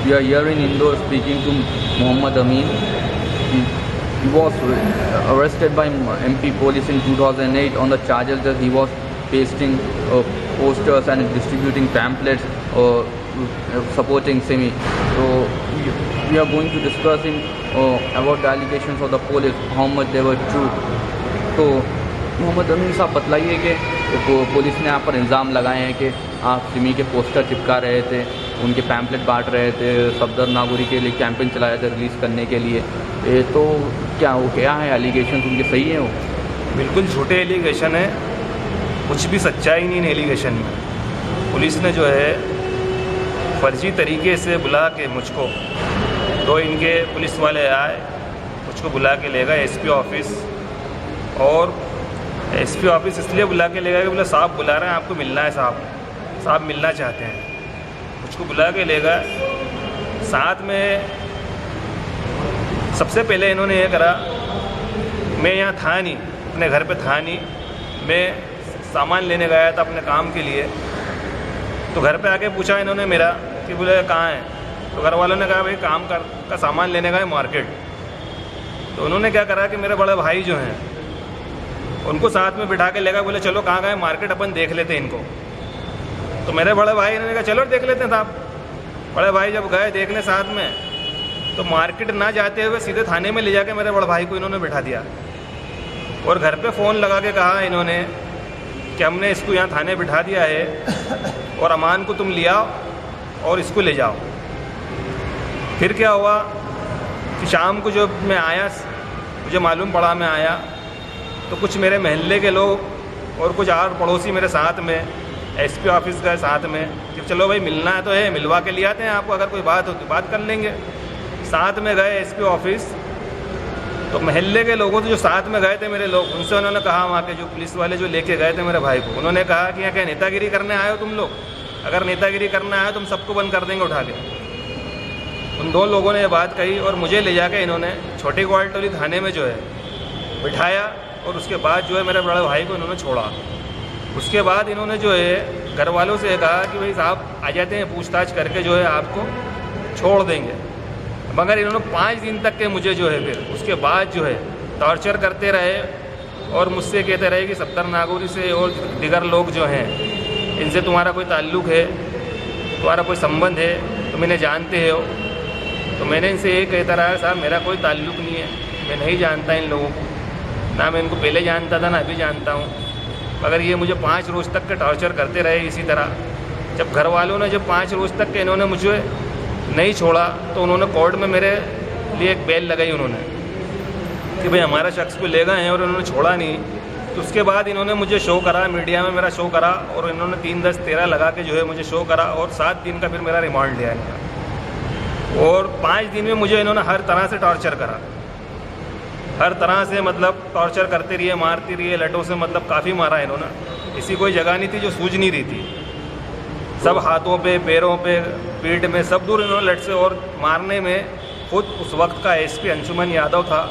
We are here in Indore speaking to Mohammad Amin. He was arrested by MP police in 2008 on the charges that he was pasting posters and distributing pamphlets supporting Simi. So we are going to discuss him about the allegations of the police, how much they were true. तो मोहम्मद अमीन साहब बतलाइए कि police ने आप पर इल्ज़ाम लगाए हैं कि आप सिमी के पोस्टर चिपका रहे थे, उनके पैम्पलेट बांट रहे थे, सफदर नागौरी के लिए कैंपेन चलाया था रिलीज़ करने के लिए। तो क्या है एलिगेशन उनके सही हैं? वो बिल्कुल झूठे एलिगेशन है, कुछ भी सच्चाई नहीं है एलिगेशन में। पुलिस ने जो है फर्जी तरीके से बुला के मुझको, तो इनके पुलिस वाले आए, मुझको बुला के ले गए एसपी ऑफिस, और एसपी ऑफिस इसलिए बुला के ले गए कि बोले साहब बुला रहे हैं, आपको मिलना है, साहब मिलना चाहते हैं। मुझको बुला के ले गए। साथ में सबसे पहले इन्होंने ये करा, मैं यहाँ था नहीं, अपने घर पे था नहीं, मैं सामान लेने गया था अपने काम के लिए। तो घर पे आके पूछा इन्होंने मेरा कि बोले कहाँ है, तो घर वालों ने कहा भाई काम का सामान लेने गए मार्केट। तो उन्होंने क्या करा कि मेरे बड़े भाई जो हैं उनको साथ में बिठा के ले गए, बोले चलो कहाँ गए मार्केट, अपन देख लेते हैं इनको। तो मेरे बड़े भाई इन्होंने कहा चलो देख लेते हैं साहब। बड़े भाई जब गए देखने साथ में, तो मार्केट ना जाते हुए सीधे थाने में ले जाके मेरे बड़े भाई को इन्होंने बिठा दिया, और घर पे फ़ोन लगा के कहा इन्होंने कि हमने इसको यहाँ थाने बिठा दिया है, और अमान को तुम ले आओ और इसको ले जाओ। फिर क्या हुआ कि शाम को जब मैं आया, मुझे मालूम पड़ा, मैं आया तो कुछ मेरे महल्ले के लोग और कुछ और पड़ोसी मेरे साथ में एसपी ऑफिस गए साथ में कि चलो भाई मिलना है तो है, मिलवा के ले आते हैं आपको, अगर कोई बात हो तो बात कर लेंगे। साथ में गए एसपी ऑफिस, तो महल्ले के लोगों से जो साथ में गए थे मेरे लोग, उनसे उन्होंने कहा, वहाँ के जो पुलिस वाले जो लेके गए थे मेरे भाई को, उन्होंने कहा कि यहाँ क्या नेतागिरी करने आए हो तुम लोग? अगर नेतागिरी करने आए हो तुम सबको बंद कर देंगे उठा के। उन दो लोगों ने ये बात कही, और मुझे ले जाके इन्होंने छोटी ग्वालटोली थाने में जो है बिठाया, और उसके बाद जो है मेरे बड़े भाई को इन्होंने छोड़ा। उसके बाद इन्होंने जो है घर वालों से कहा कि भाई साहब आ जाते हैं, पूछताछ करके जो है आपको छोड़ देंगे। मगर इन्होंने 5 दिन तक के मुझे जो है फिर उसके बाद जो है टॉर्चर करते रहे, और मुझसे कहते रहे कि सफदर नागौरी से और दीगर लोग जो हैं इनसे तुम्हारा कोई ताल्लुक़ है, तुम्हारा कोई संबंध है, तुम इन्हें जानते हो। तो मैंने इनसे ये कहता रहा साहब मेरा कोई ताल्लुक़ नहीं है, मैं नहीं जानता इन लोगों को, ना मैं इनको पहले जानता था ना अभी जानता हूँ। मगर ये मुझे 5 रोज़ तक के टॉर्चर करते रहे इसी तरह। जब घर वालों ने जब 5 रोज़ तक के इन्होंने मुझे नहीं छोड़ा, तो उन्होंने कोर्ट में मेरे लिए एक बेल लगाई उन्होंने कि भाई हमारा शख्स को ले गए हैं, और इन्होंने छोड़ा नहीं। तो उसके बाद इन्होंने मुझे शो करा, मीडिया में मेरा शो करा, और इन्होंने 3, 10, 13 लगा के जो है मुझे शो करा, और 7 दिन का फिर मेरा रिमांड लिया इनका। और 5 दिन में मुझे इन्होंने हर तरह से टॉर्चर करा, हर तरह से मतलब टॉर्चर करते रहिए, मारती रहिए, लटों से मतलब काफ़ी मारा इन्होंने। ऐसी कोई जगह नहीं थी जो सूझ नहीं रही थी, सब हाथों पे, पैरों पे, पीठ में, सब दूर इन्होंने लट से। और मारने में खुद उस वक्त का एसपी अंशुमन यादव था,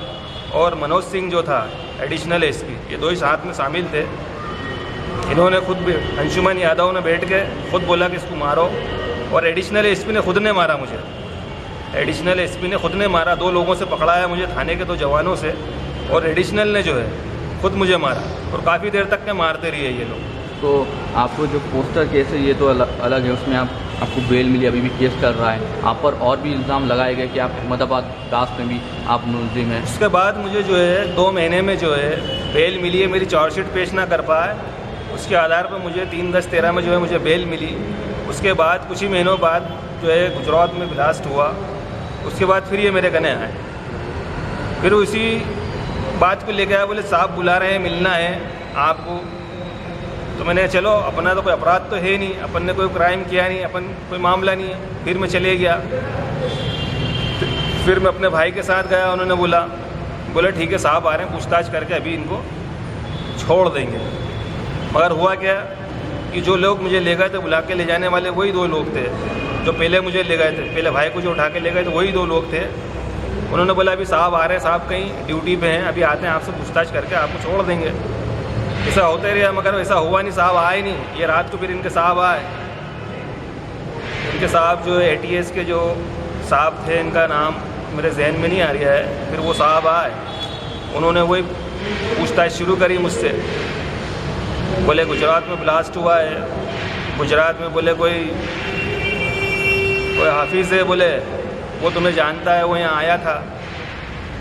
और मनोज सिंह जो था एडिशनल एसपी, ये 2 ही साथ में शामिल थे। इन्होंने खुद भी, अंशुमन यादव ने बैठ के खुद बोला कि इसको मारो, और एडिशनल एसपी ने खुद ने मारा मुझे, एडिशनल एसपी ने खुद ने मारा। 2 लोगों से पकड़ाया मुझे, थाने के 2 जवानों से, और एडिशनल ने जो है खुद मुझे मारा, और काफ़ी देर तक के मारते रहे ये लोग। तो आपको जो पोस्टर केस है ये तो अलग है, उसमें आपको बेल मिली, अभी भी केस चल रहा है। आप पर और भी इल्ज़ाम लगाए गए कि आप अहमदाबाद दास में भी आप मुलजिम हैं। उसके बाद मुझे जो है 2 महीने में जो है बेल मिली है, मेरी चार्जशीट पेश ना कर पाए, उसके आधार पर मुझे 3, 10, 13 में जो है मुझे बेल मिली। उसके बाद कुछ ही महीनों बाद जो है गुजरात में ब्लास्ट हुआ, उसके बाद फिर ये मेरे गने आए, फिर उसी बात को लेकर आया, बोले साहब बुला रहे हैं, मिलना है आपको। तो मैंने चलो, अपना तो कोई अपराध तो है नहीं, अपन ने कोई क्राइम किया नहीं, अपन कोई मामला नहीं है। फिर मैं चले गया, फिर मैं अपने भाई के साथ गया, उन्होंने बोला ठीक है साहब आ रहे हैं, पूछताछ करके अभी इनको छोड़ देंगे। मगर हुआ क्या कि जो लोग मुझे ले गए थे, बुला के ले जाने वाले वही 2 लोग थे जो पहले मुझे ले गए थे, पहले भाई को जो उठा के ले गए थे वही 2 लोग थे। उन्होंने बोला अभी साहब आ रहे हैं, साहब कहीं ड्यूटी पे हैं, अभी आते हैं, आपसे पूछताछ करके आपको छोड़ देंगे। ऐसा होता ही रहा, मगर ऐसा हुआ नहीं, साहब आए नहीं। ये रात को फिर इनके साहब आए, इनके साहब जो है ATS के जो साहब थे, इनका नाम मेरे जहन में नहीं आ रहा है। फिर वो साहब आए, उन्होंने वही पूछताछ शुरू करी मुझसे। बोले गुजरात में ब्लास्ट हुआ है, गुजरात में बोले कोई हाफिज़ है, बोले वो तुम्हें जानता है, वो यहाँ आया था।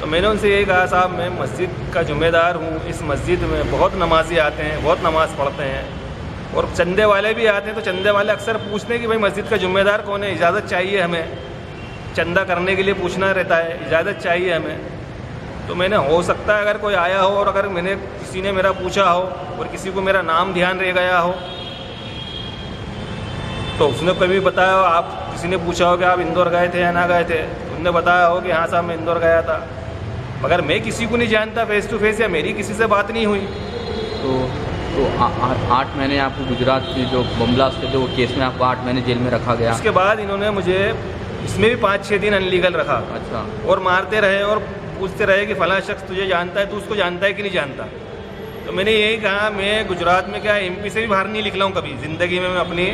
तो मैंने उनसे यही कहा, साहब मैं मस्जिद का ज़िम्मेदार हूँ, इस मस्जिद में बहुत नमाजी आते हैं, बहुत नमाज़ पढ़ते हैं और चंदे वाले भी आते हैं। तो चंदे वाले अक्सर पूछते हैं कि भाई मस्जिद का ज़िम्मेदार कौन है, इजाज़त चाहिए हमें, चंदा करने के लिए पूछना रहता है, इजाज़त चाहिए हमें। तो मैंने, हो सकता है अगर कोई आया हो और अगर किसी ने मेरा पूछा हो और किसी को मेरा नाम ध्यान रह गया हो, तो उसने कभी बताया हो, आप किसी ने पूछा हो कि आप इंदौर गए थे या ना गए थे, उनने बताया हो कि हाँ साहब मैं इंदौर गया था, मगर मैं किसी को नहीं जानता फेस टू फेस, या मेरी किसी से बात नहीं हुई। तो 8 महीने आपको गुजरात की जो बम ब्लास्ट के जो केस में आपको 8 महीने जेल में रखा गया। उसके बाद इन्होंने मुझे इसमें भी 5-6 दिन अनलीगल रखा। अच्छा। और मारते रहे और पूछते रहे कि फलां शख्स तुझे जानता है, तू उसको जानता है कि नहीं जानता। तो मैंने यही कहा, मैं गुजरात में क्या MP से भी बाहर नहीं निकला हूँ कभी ज़िंदगी में। मैं अपनी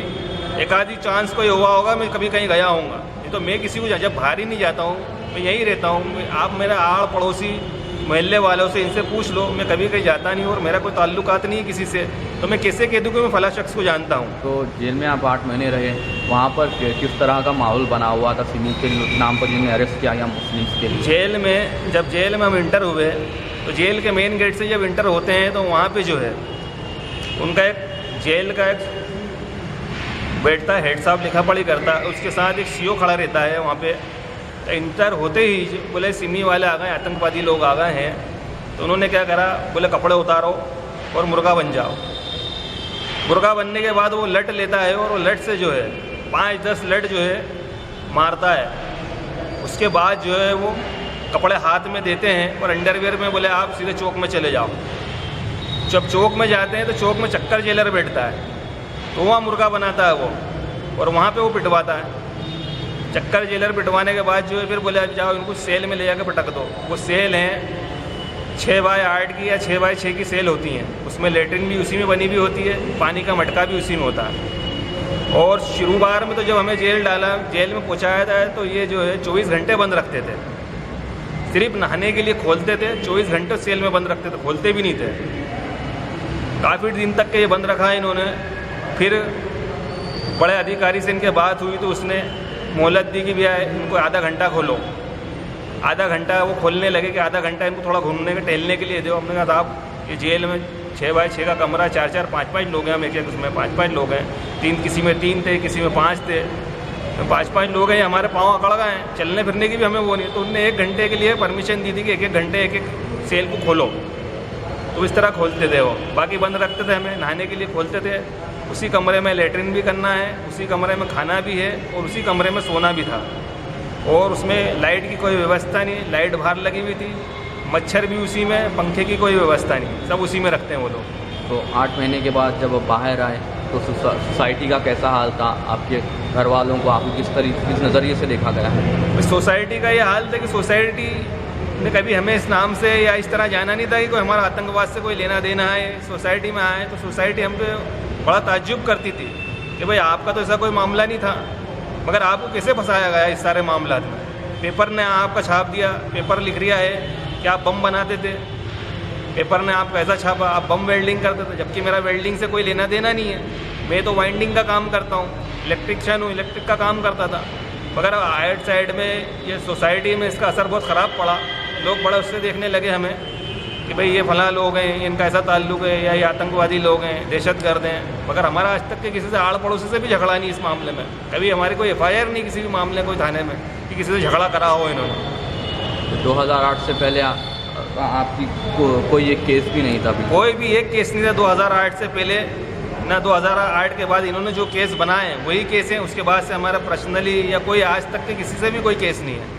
एक आधी चांस कोई हुआ होगा, मैं कभी कहीं गया होऊंगा, नहीं तो मैं किसी को जब बाहर ही नहीं जाता हूँ, मैं यहीं रहता हूँ। आप मेरा आड़ पड़ोसी मोहल्ले वालों से इनसे पूछ लो, मैं कभी कहीं जाता नहीं और मेरा कोई ताल्लुकात नहीं है किसी से, तो मैं कैसे कह दूँ कि मैं फला शख्स को जानता हूँ। तो जेल में आप 8 महीने रहे, वहाँ पर किस तरह का माहौल बना हुआ था सिमी के नाम पर जिन्हें अरेस्ट किया गया मुस्लिम्स के लिए? जेल में, जब जेल में हम इंटर हुए तो जेल के मेन गेट से जब इंटर होते हैं तो वहाँ पे जो है उनका एक जेल का एक बैठता है, हेड साहब लिखा पढ़ी करता है, उसके साथ एक CO खड़ा रहता है वहाँ पे। इंटर होते ही बोले सिमी वाले आ गए, आतंकवादी लोग आ गए हैं। तो उन्होंने क्या करा, बोले कपड़े उतारो और मुर्गा बन जाओ। मुर्गा बनने के बाद वो लट लेता है और वो लट से जो है 5-10 लट जो है मारता है। उसके बाद जो है वो कपड़े हाथ में देते हैं और अंडरवियर में बोले आप सीधे चौक में चले जाओ। जब चौक में जाते हैं तो चौक में चक्कर जेलर बैठता है, तो वहाँ मुर्गा बनाता है वो और वहाँ पे वो पिटवाता है। चक्कर जेलर पिटवाने के बाद जो है फिर बोले जाओ इनको सेल में ले जाकर पटक दो। वो सेल हैं 6x8 की या 6x6 की सेल होती हैं, उसमें लेटरिन भी उसी में बनी हुई होती है, पानी का मटका भी उसी में होता है। और शुरुआत में तो जब हमें जेल में पहुँचाया था तो ये जो है 24 घंटे बंद रखते थे, सिर्फ नहाने के लिए खोलते थे। 24 घंटे सेल में बंद रखते थे, खोलते भी नहीं थे। काफ़ी दिन तक के ये बंद रखा है इन्होंने। फिर बड़े अधिकारी से इनके बात हुई तो उसने मोहलत दी कि भैया इनको आधा घंटा खोलो। आधा घंटा वो खोलने लगे कि आधा घंटा इनको थोड़ा घूमने के टहलने के लिए दो। हमने कहा साहब ये जेल में 6x6 का कमरा, 4-4 5-5 लोग हैं, हम एक उसमें 5-5 लोग हैं, किसी में 3 थे, किसी में 5 थे, 5-5 लोग हैं, हमारे पाँव अकड़ गए हैं, चलने फिरने की भी हमें वो नहीं। तो उन्होंने 1 घंटे के लिए परमिशन दी थी कि 1-1 घंटे एक सेल को खोलो। तो इस तरह खोलते थे वो, बाकी बंद रखते थे, हमें नहाने के लिए खोलते थे। उसी कमरे में लेटरिन भी करना है, उसी कमरे में खाना भी है और उसी कमरे में सोना भी था। और उसमें लाइट की कोई व्यवस्था नहीं, लाइट बाहर लगी हुई थी, मच्छर भी उसी में, पंखे की कोई व्यवस्था नहीं, सब उसी में रखते हैं वो लोग। तो 8 महीने के बाद जब बाहर आए तो सोसाइटी का कैसा हाल था? आपके घर वालों को आपको किस नज़रिए से देखा गया है? सोसाइटी का ये हाल था कि सोसाइटी ने कभी हमें इस नाम से या इस तरह जाना नहीं था कि कोई हमारा आतंकवाद से कोई लेना देना है। सोसाइटी में आए तो सोसाइटी हम पे बड़ा ताज्जुब करती थी कि भाई आपका तो ऐसा कोई मामला नहीं था, मगर आपको कैसे फंसाया गया इस सारे मामला में? पेपर ने आपका छाप दिया, पेपर लिख रिया है कि आप बम बनाते थे, पेपर ने आपको ऐसा छापा आप बम वेल्डिंग करते थे, जबकि मेरा वेल्डिंग से कोई लेना देना नहीं है। मैं तो वाइंडिंग का काम करता हूँ, इलेक्ट्रिशियन हूँ, इलेक्ट्रिक का काम करता था। मगर आउट साइड में ये सोसाइटी में इसका असर बहुत ख़राब पड़ा। लोग बड़ा उससे देखने लगे हमें कि भाई ये फलां लोग हैं, इनका ऐसा ताल्लुक़ है, या ये आतंकवादी लोग हैं, दहशतगर्द हैं। मगर हमारा आज तक के किसी से आड़ पड़ोसी से भी झगड़ा नहीं इस मामले में। कभी हमारी कोई FIR नहीं किसी भी मामले, कोई थाने में कि किसी से झगड़ा करा हो इन्होंने। 2008 से पहले आपकी कोई एक केस भी नहीं था? कोई भी एक केस नहीं था 2008 से पहले, ना 2008 के बाद। इन्होंने जो केस बनाए हैं वही केस हैं, उसके बाद से हमारा पर्सनली या कोई आज तक के किसी से भी कोई केस नहीं है।